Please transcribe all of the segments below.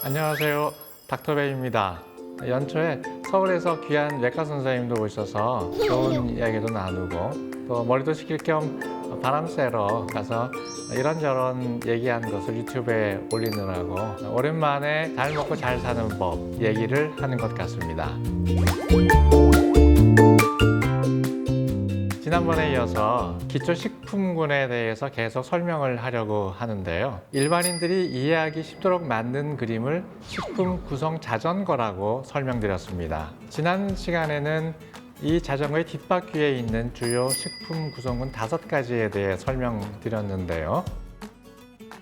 안녕하세요. 닥터베이입니다. 연초에 서울에서 귀한 외과 선생님도 오셔서 좋은 이야기도 나누고 또 머리도 식힐 겸 바람 쐬러 가서 이런저런 얘기한 것을 유튜브에 올리느라고 오랜만에 잘 먹고 잘 사는 법 얘기를 하는 것 같습니다. 지난번에 이어서 기초식품군에 대해서 계속 설명을 하려고 하는데요. 일반인들이 이해하기 쉽도록 만든 그림을 식품 구성 자전거라고 설명드렸습니다. 지난 시간에는 이 자전거의 뒷바퀴에 있는 주요 식품 구성군 5가지에 대해 설명드렸는데요.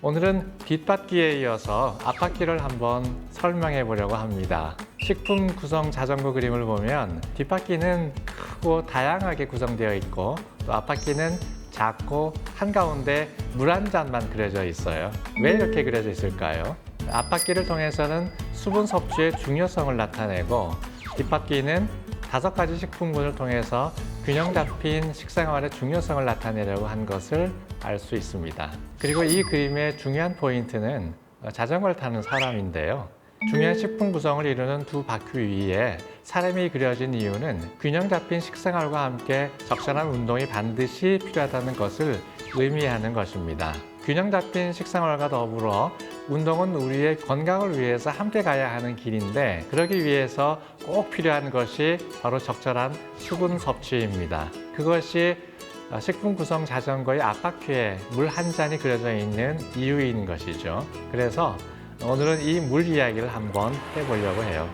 오늘은 뒷바퀴에 이어서 앞바퀴를 한번 설명해 보려고 합니다. 식품 구성 자전거 그림을 보면 뒷바퀴는 크고 다양하게 구성되어 있고 또 앞바퀴는 작고 한가운데 물 한 잔만 그려져 있어요. 왜 이렇게 그려져 있을까요? 앞바퀴를 통해서는 수분 섭취의 중요성을 나타내고 뒷바퀴는 5가지 식품군을 통해서 균형 잡힌 식생활의 중요성을 나타내려고 한 것을 알 수 있습니다. 그리고 이 그림의 중요한 포인트는 자전거를 타는 사람인데요. 중요한 식품 구성을 이루는 두 바퀴 위에 사람이 그려진 이유는 균형 잡힌 식생활과 함께 적절한 운동이 반드시 필요하다는 것을 의미하는 것입니다. 균형 잡힌 식생활과 더불어 운동은 우리의 건강을 위해서 함께 가야 하는 길인데 그러기 위해서 꼭 필요한 것이 바로 적절한 수분 섭취입니다. 그것이 식품 구성 자전거의 앞바퀴에 물 한 잔이 그려져 있는 이유인 것이죠. 그래서 오늘은 이 물 이야기를 한번 해보려고 해요.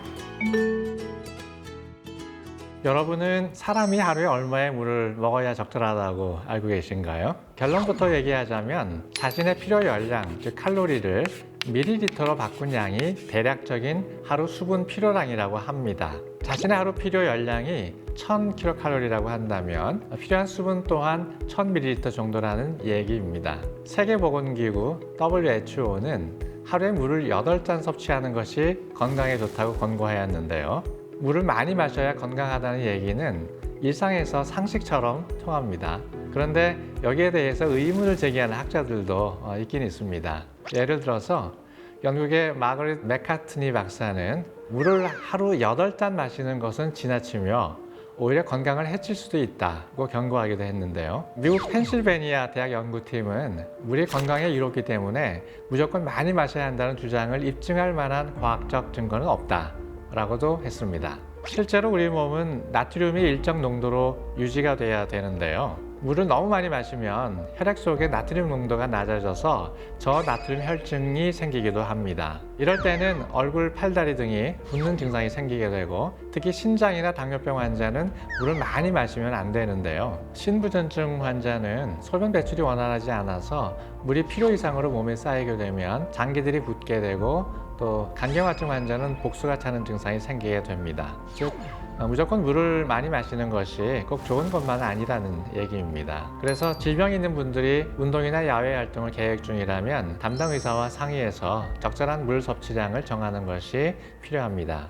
여러분은 사람이 하루에 얼마의 물을 먹어야 적절하다고 알고 계신가요? 결론부터 얘기하자면 자신의 필요 열량, 즉 칼로리를 밀리리터로 바꾼 양이 대략적인 하루 수분 필요량이라고 합니다. 자신의 하루 필요 열량이 1000kcal라고 한다면 필요한 수분 또한 1000ml 정도라는 얘기입니다. 세계보건기구 WHO는 하루에 물을 8잔 섭취하는 것이 건강에 좋다고 권고하였는데요. 물을 많이 마셔야 건강하다는 얘기는 일상에서 상식처럼 통합니다. 그런데 여기에 대해서 의문을 제기하는 학자들도 있긴 있습니다. 예를 들어서 영국의 마거릿 맥카트니 박사는 물을 하루 8잔 마시는 것은 지나치며 오히려 건강을 해칠 수도 있다고 경고하기도 했는데요. 미국 펜실베니아 대학 연구팀은 물이 건강에 이롭기 때문에 무조건 많이 마셔야 한다는 주장을 입증할 만한 과학적 증거는 없다라고도 했습니다. 실제로 우리 몸은 나트륨이 일정 농도로 유지가 돼야 되는데요. 물을 너무 많이 마시면 혈액 속의 나트륨 농도가 낮아져서 저나트륨 혈증이 생기기도 합니다. 이럴 때는 얼굴, 팔다리 등이 붓는 증상이 생기게 되고 특히 신장이나 당뇨병 환자는 물을 많이 마시면 안 되는데요. 신부전증 환자는 소변 배출이 원활하지 않아서 물이 필요 이상으로 몸에 쌓이게 되면 장기들이 붓게 되고 또 간경화증 환자는 복수가 차는 증상이 생기게 됩니다. 즉 무조건 물을 많이 마시는 것이 꼭 좋은 것만은 아니라는 얘기입니다. 그래서 질병 있는 분들이 운동이나 야외 활동을 계획 중이라면 담당 의사와 상의해서 적절한 물 섭취량을 정하는 것이 필요합니다.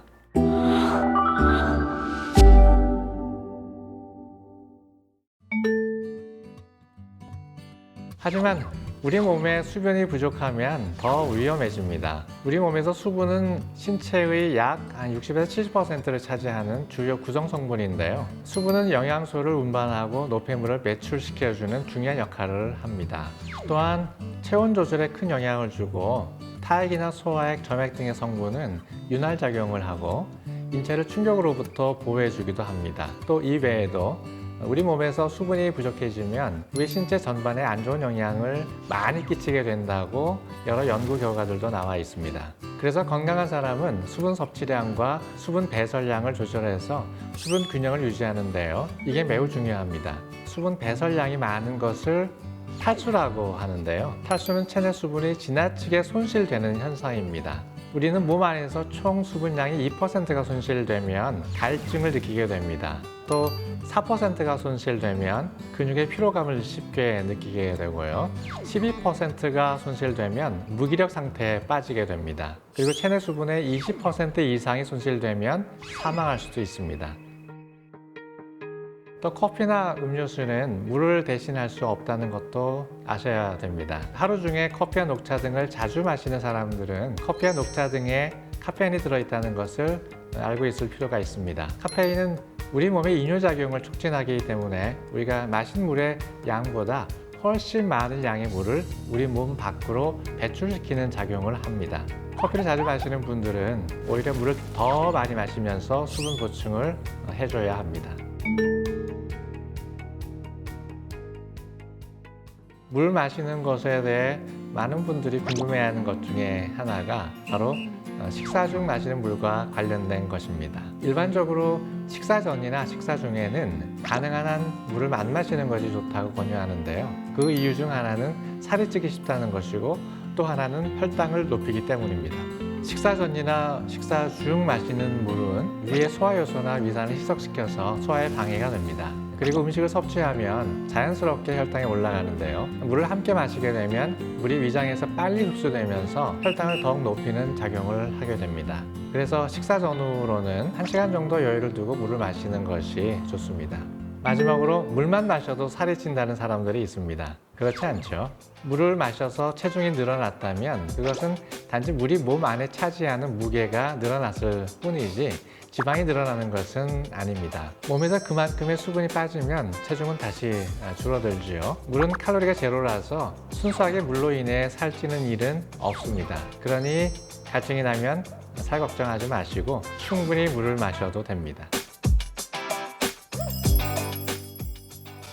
하지만 우리 몸에 수분이 부족하면 더 위험해집니다. 우리 몸에서 수분은 신체의 약 60에서 70%를 차지하는 주요 구성 성분인데요. 수분은 영양소를 운반하고 노폐물을 배출시켜주는 중요한 역할을 합니다. 또한 체온 조절에 큰 영향을 주고 타액이나 소화액, 점액 등의 성분은 윤활작용을 하고 인체를 충격으로부터 보호해주기도 합니다. 또 이 외에도 우리 몸에서 수분이 부족해지면 우리 신체 전반에 안 좋은 영향을 많이 끼치게 된다고 여러 연구 결과들도 나와 있습니다. 그래서 건강한 사람은 수분 섭취량과 수분 배설량을 조절해서 수분 균형을 유지하는데요. 이게 매우 중요합니다. 수분 배설량이 많은 것을 탈수라고 하는데요. 탈수는 체내 수분이 지나치게 손실되는 현상입니다. 우리는 몸 안에서 총 수분량이 2%가 손실되면 갈증을 느끼게 됩니다. 또 4%가 손실되면 근육의 피로감을 쉽게 느끼게 되고요. 12%가 손실되면 무기력 상태에 빠지게 됩니다. 그리고 체내 수분의 20% 이상이 손실되면 사망할 수도 있습니다. 또 커피나 음료수는 물을 대신할 수 없다는 것도 아셔야 됩니다. 하루 중에 커피와 녹차 등을 자주 마시는 사람들은 커피와 녹차 등에 카페인이 들어있다는 것을 알고 있을 필요가 있습니다. 카페인은 우리 몸의 이뇨작용을 촉진하기 때문에 우리가 마신 물의 양보다 훨씬 많은 양의 물을 우리 몸 밖으로 배출시키는 작용을 합니다. 커피를 자주 마시는 분들은 오히려 물을 더 많이 마시면서 수분 보충을 해줘야 합니다. 물 마시는 것에 대해 많은 분들이 궁금해하는 것 중에 하나가 바로 식사 중 마시는 물과 관련된 것입니다. 일반적으로 식사 전이나 식사 중에는 가능한 한 물을 안 마시는 것이 좋다고 권유하는데요. 그 이유 중 하나는 살이 찌기 쉽다는 것이고 또 하나는 혈당을 높이기 때문입니다. 식사 전이나 식사 중 마시는 물은 위의 소화효소나 위산을 희석시켜서 소화에 방해가 됩니다. 그리고 음식을 섭취하면 자연스럽게 혈당이 올라가는데요. 물을 함께 마시게 되면 물이 위장에서 빨리 흡수되면서 혈당을 더욱 높이는 작용을 하게 됩니다. 그래서 식사 전후로는 1시간 정도 여유를 두고 물을 마시는 것이 좋습니다. 마지막으로 물만 마셔도 살이 찐다는 사람들이 있습니다. 그렇지 않죠? 물을 마셔서 체중이 늘어났다면 그것은 단지 물이 몸 안에 차지하는 무게가 늘어났을 뿐이지 지방이 늘어나는 것은 아닙니다. 몸에서 그만큼의 수분이 빠지면 체중은 다시 줄어들지요. 물은 칼로리가 제로라서 순수하게 물로 인해 살찌는 일은 없습니다. 그러니 갈증이 나면 살 걱정하지 마시고 충분히 물을 마셔도 됩니다.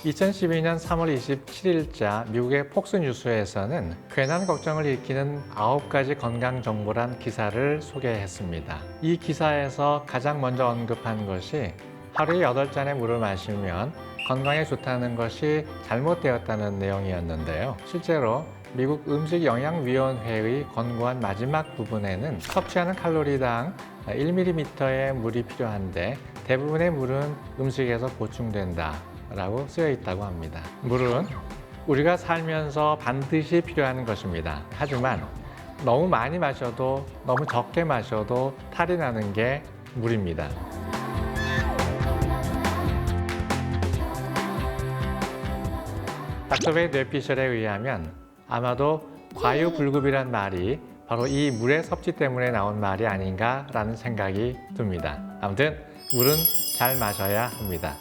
2012년 3월 27일자 미국의 폭스 뉴스에서는 괜한 걱정을 일으키는 9가지 건강 정보란 기사를 소개했습니다. 이 기사에서 가장 먼저 언급한 것이 하루에 8잔의 물을 마시면 건강에 좋다는 것이 잘못되었다는 내용이었는데요. 실제로 미국 음식영양위원회의 권고안 마지막 부분에는 섭취하는 칼로리당 1ml의 물이 필요한데 대부분의 물은 음식에서 보충된다 라고 쓰여 있다고 합니다. 물은 우리가 살면서 반드시 필요한 것입니다. 하지만 너무 많이 마셔도 너무 적게 마셔도 탈이 나는 게 물입니다. 닥터베이 뇌피셜에 의하면 아마도 과유불급이란 말이 바로 이 물의 섭취 때문에 나온 말이 아닌가라는 생각이 듭니다. 아무튼 물은 잘 마셔야 합니다.